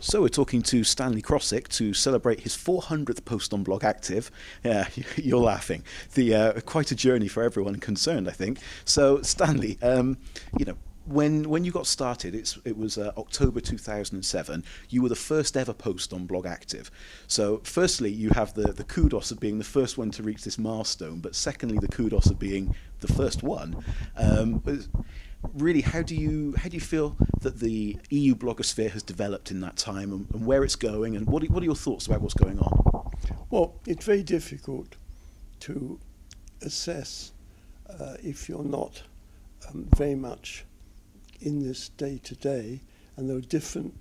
So we're talking to Stanley Crossick to celebrate his 400th post on Blog Active. Yeah, you're laughing. The quite a journey for everyone concerned, I think. So Stanley, you know, when you got started, it was October 2007. You were the first ever post on Blog Active. So firstly, you have the kudos of being the first one to reach this milestone, but secondly, the kudos of being the first one. Really, how do you feel that the EU blogosphere has developed in that time, and where it's going, and what are your thoughts about what's going on? Well, it's very difficult to assess if you're not very much in this day to day, and there are different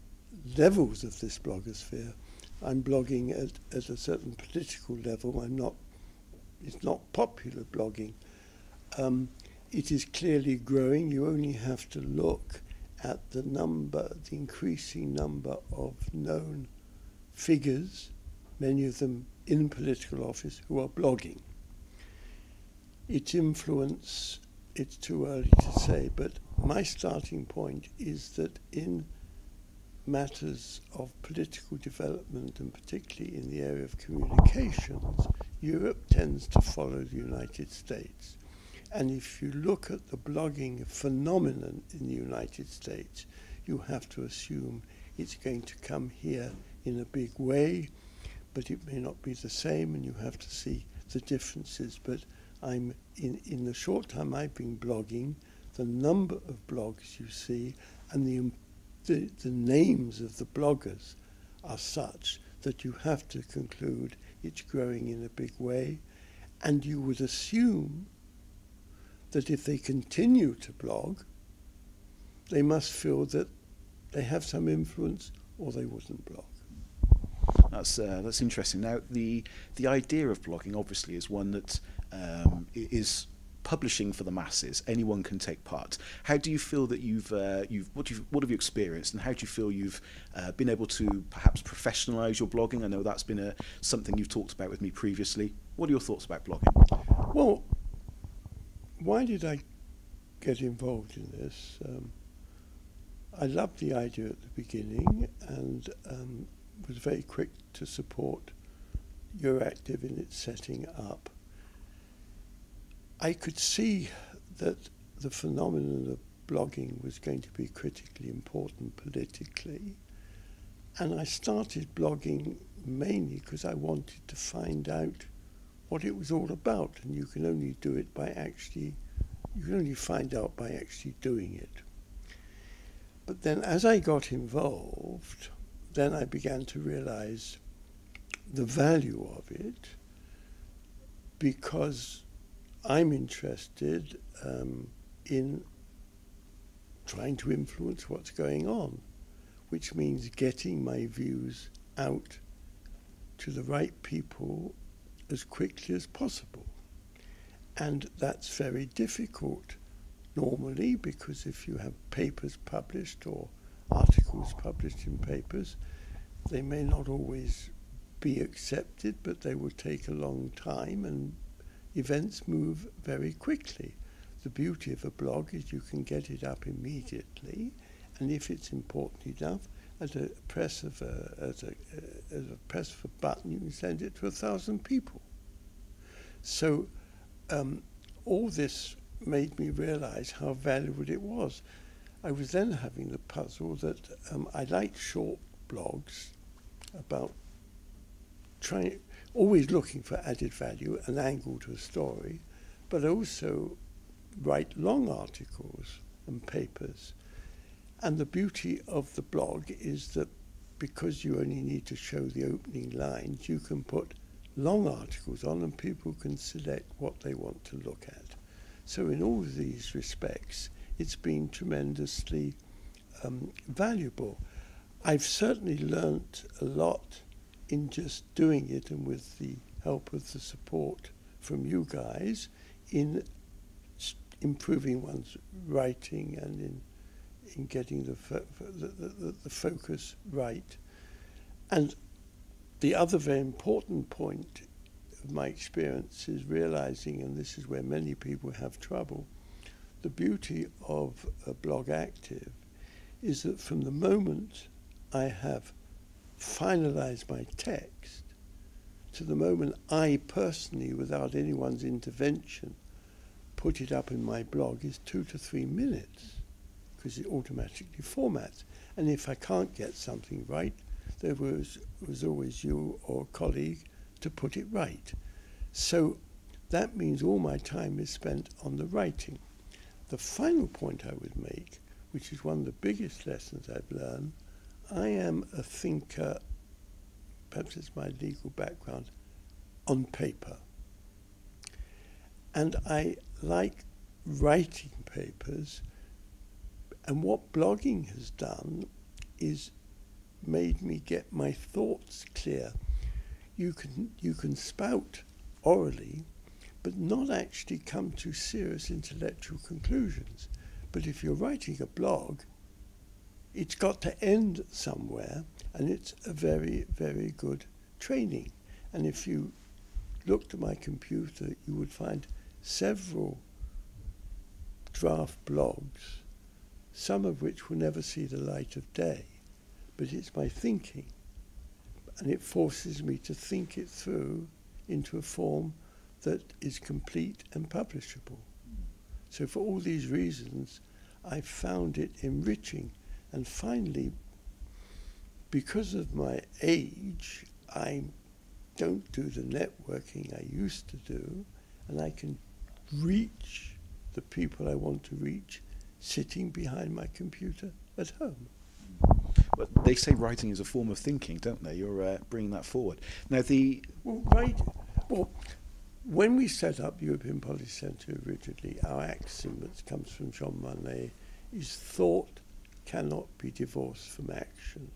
levels of this blogosphere. I'm blogging at a certain political level. It's not popular blogging. It is clearly growing. You only have to look at the increasing number of known figures, many of them in political office, who are blogging. Its influence, it's too early to say, but my starting point is that in matters of political development, and particularly in the area of communications, Europe tends to follow the United States. And if you look at the blogging phenomenon in the United States, you have to assume it's going to come here in a big way, but it may not be the same, and you have to see the differences. But I'm in the short time I've been blogging, the number of blogs you see and the names of the bloggers are such that you have to conclude it's growing in a big way, and you would assume that if they continue to blog, they must feel that they have some influence, or they wouldn't blog. That's interesting. Now, the idea of blogging obviously is one that is publishing for the masses. Anyone can take part. How do you feel that what have you experienced, and how do you feel you've been able to perhaps professionalise your blogging? I know that's been something you've talked about with me previously. What are your thoughts about blogging? Well, why did I get involved in this? I loved the idea at the beginning, and was very quick to support Euractiv in its setting up. I could see that the phenomenon of blogging was going to be critically important politically, and I started blogging mainly because I wanted to find out what it was all about, and you can only find out by actually doing it. But then as I got involved, then I began to realize the value of it, because I'm interested in trying to influence what's going on, which means getting my views out to the right people as quickly as possible. And that's very difficult normally, because if you have papers published or articles published in papers, they may not always be accepted, but they will take a long time, and events move very quickly. The beauty of a blog is you can get it up immediately, and if it's important enough, at a press of a button, you can send it to 1,000 people. So all this made me realize how valuable it was. I was then having the puzzle that I liked short blogs about always looking for added value, an angle to a story, but also write long articles and papers. And the beauty of the blog is that because you only need to show the opening lines, you can put long articles on and people can select what they want to look at. So in all of these respects, it's been tremendously valuable. I've certainly learnt a lot in just doing it, and with the help of the support from you guys, in improving one's writing and in getting the focus right. And the other very important point of my experience is realizing, and this is where many people have trouble, the beauty of a blog active is that from the moment I have finalize my text to the moment I personally, without anyone's intervention, put it up in my blog is 2 to 3 minutes, because it automatically formats. And if I can't get something right, there was always you or a colleague to put it right. So that means all my time is spent on the writing. The final point I would make, which is one of the biggest lessons I've learned, I am a thinker, perhaps it's my legal background, on paper. And I like writing papers, and what blogging has done is made me get my thoughts clear. You can spout orally, but not actually come to serious intellectual conclusions. But if you're writing a blog, it's got to end somewhere, and it's a very, very good training. And if you looked at my computer, you would find several draft blogs, some of which will never see the light of day. But it's my thinking, and it forces me to think it through into a form that is complete and publishable. So for all these reasons, I found it enriching. And finally, because of my age, I don't do the networking I used to do, and I can reach the people I want to reach sitting behind my computer at home. But they say writing is a form of thinking, don't they? You're bringing that forward. Now, when we set up European Policy Centre originally, our axiom that comes from Jean Monnet is thought cannot be divorced from action.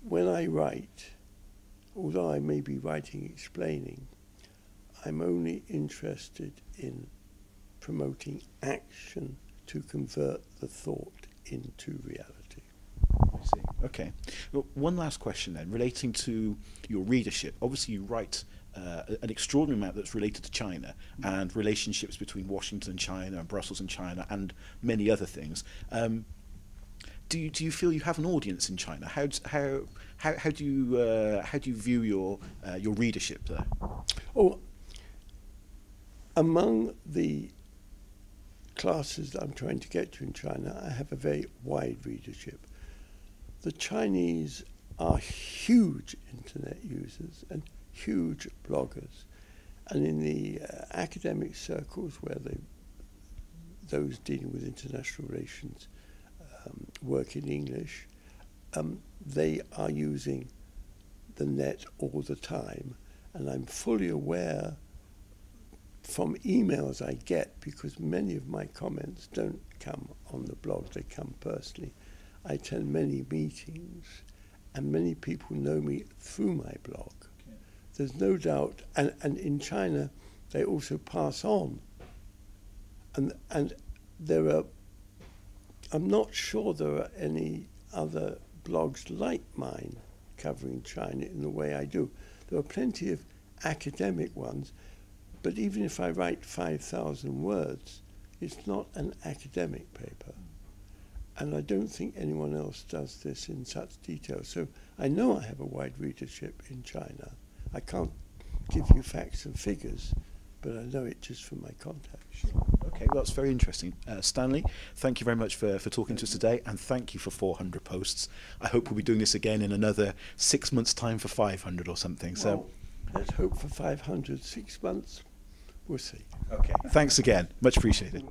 When I write, although I may be writing explaining, I'm only interested in promoting action to convert the thought into reality. I see. Okay. Well, one last question then, relating to your readership. Obviously, you write an extraordinary amount that's related to China and relationships between Washington and China and Brussels and China and many other things. Do you feel you have an audience in China? How do you view your readership there? Oh, among the classes that I'm trying to get to in China, I have a very wide readership. The Chinese are huge internet users and huge bloggers, and in the academic circles where those dealing with international relations work in English, they are using the net all the time, and I'm fully aware from emails I get, because many of my comments don't come on the blog, they come personally. I attend many meetings, and many people know me through my blog. Okay. There's no doubt, and in China, they also pass on. And there are, I'm not sure there are any other blogs like mine covering China in the way I do. There are plenty of academic ones, but even if I write 5,000 words, it's not an academic paper. And I don't think anyone else does this in such detail. So I know I have a wide readership in China. I can't give you facts and figures, but I know it just from my contacts. Okay, well, that's very interesting. Stanley, thank you very much for talking to us today, and thank you for 400 posts. I hope we'll be doing this again in another 6 months' time for 500 or something. So well, let's hope for 500. 6 months, we'll see. Okay, thanks again. Much appreciated.